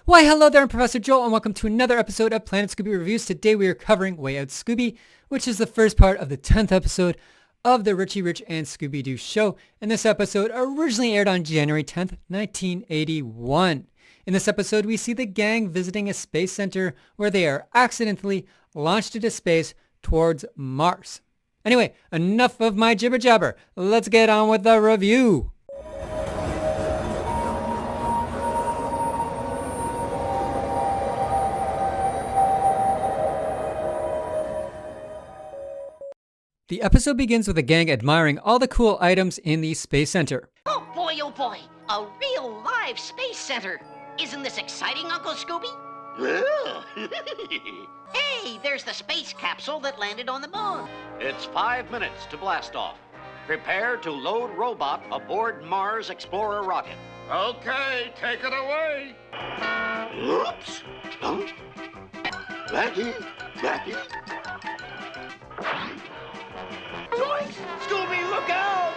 Why, hello there, I'm Professor Joel, and welcome to another episode of Planet Scooby Reviews. Today we are covering Way Out Scooby, which is the first part of the 10th episode of the Richie, Rich, and Scooby-Doo show. And this episode originally aired on January 10th, 1981. In this episode, we see the gang visiting a space center where they are accidentally launched into space towards Mars. Anyway, enough of my jibber-jabber. Let's get on with the review. The episode begins with the gang admiring all the cool items in the space center. Oh boy, a real live space center. Isn't this exciting, Uncle Scooby? Hey, there's the space capsule that landed on the moon. It's 5 minutes to blast off. Prepare to load robot aboard Mars Explorer rocket. Okay, take it away. Oops. Huh? Blackie. Scooby, look out!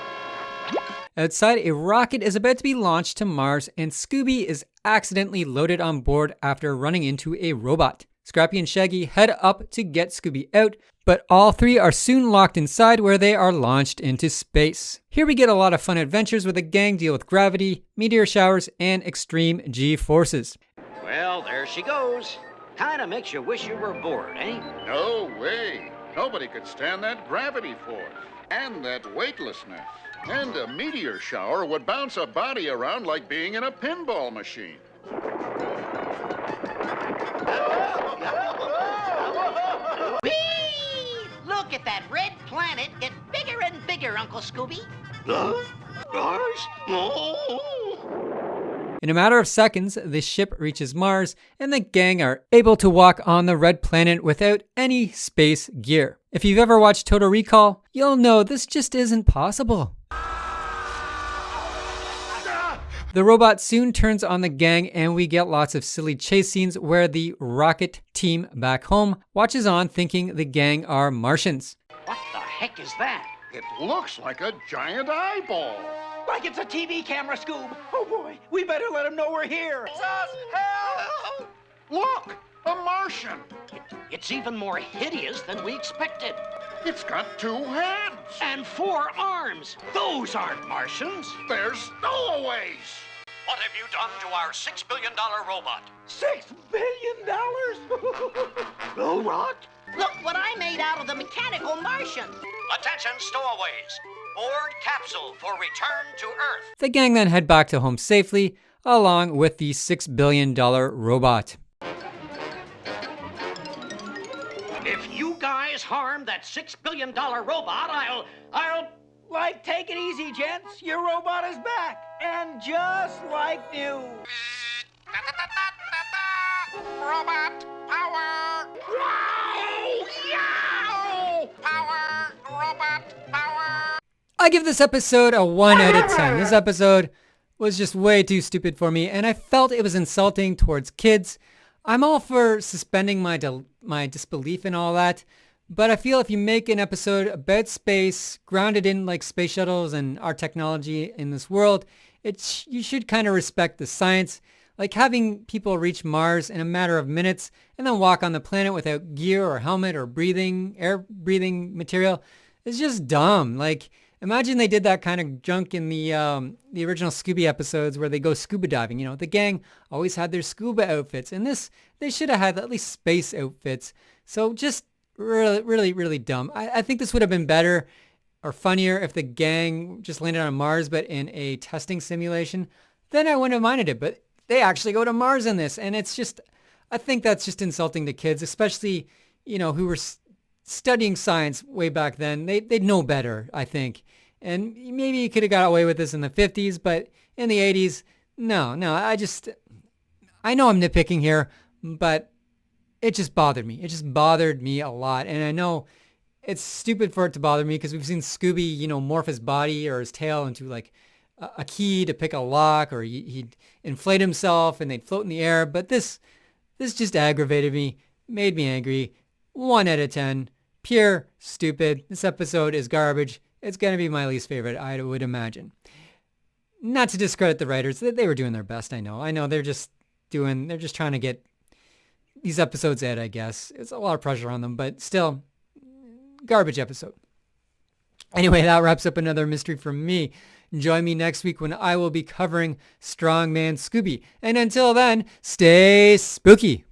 Outside, a rocket is about to be launched to Mars, and Scooby is accidentally loaded on board after running into a robot. Scrappy and Shaggy head up to get Scooby out, but all three are soon locked inside where they are launched into space. Here we get a lot of fun adventures where the gang deal with gravity, meteor showers, and extreme G-forces. Well, there she goes. Kinda makes you wish you were aboard, eh? No way. Nobody could stand that gravity force and that weightlessness. And a meteor shower would bounce a body around like being in a pinball machine. Whee! Look at that red planet get bigger and bigger, Uncle Scooby. Mars? Oh. In a matter of seconds, the ship reaches Mars, and the gang are able to walk on the red planet without any space gear. If you've ever watched Total Recall, you'll know this just isn't possible. The robot soon turns on the gang, and we get lots of silly chase scenes where the rocket team back home watches on thinking the gang are Martians. What the heck is that? It looks like a giant eyeball. Like it's a TV camera, Scoob. Oh boy, we better let him know we're here. It's us! Help! Look, a Martian. It's even more hideous than we expected. It's got 2 heads. And 4 arms. Those aren't Martians. They're stowaways. What have you done to our $6 billion robot? $6 billion? Robot? Look what I made out of the mechanical Martian. Attention, stowaways. Board capsule for return to Earth. The gang then head back to home safely, along with the $6 billion robot. If you guys harm that $6 billion robot, I'll... Like, take it easy, gents. Your robot is back. And just like new. Robot power! Yow! Power! Robot power! I give this episode a 1 out of 10. This episode was just way too stupid for me, and I felt it was insulting towards kids. I'm all for suspending my disbelief and all that, but I feel if you make an episode about space, grounded in like space shuttles and our technology in this world, you should kind of respect the science. Like having people reach Mars in a matter of minutes and then walk on the planet without gear or helmet or air breathing material is just dumb. Like imagine they did that kind of junk in the original Scooby episodes where they go scuba diving. You know, the gang always had their scuba outfits, and they should have had at least space outfits. So just really, really, really dumb. I think this would have been better or funnier if the gang just landed on Mars, but in a testing simulation. Then I wouldn't have minded it. But they actually go to Mars in this, and it's just, I think that's just insulting to kids, especially, you know, who were studying science way back then. They'd know better, I think. And maybe you could have got away with this in the 50s, but in the 80s, no, I know I'm nitpicking here, but it just bothered me. It just bothered me a lot. And I know it's stupid for it to bother me because we've seen Scooby, you know, morph his body or his tail into like a key to pick a lock, or he'd inflate himself and they'd float in the air. But this just aggravated me, made me angry. 1 out of 10. Pure stupid. This episode is garbage. It's going to be my least favorite, I would imagine. Not to discredit the writers. They were doing their best, I know. They're just they're just trying to get these episodes aired, I guess. It's a lot of pressure on them, but still, garbage episode. Anyway, that wraps up another mystery from me. Join me next week when I will be covering Strongman Scooby. And until then, stay spooky.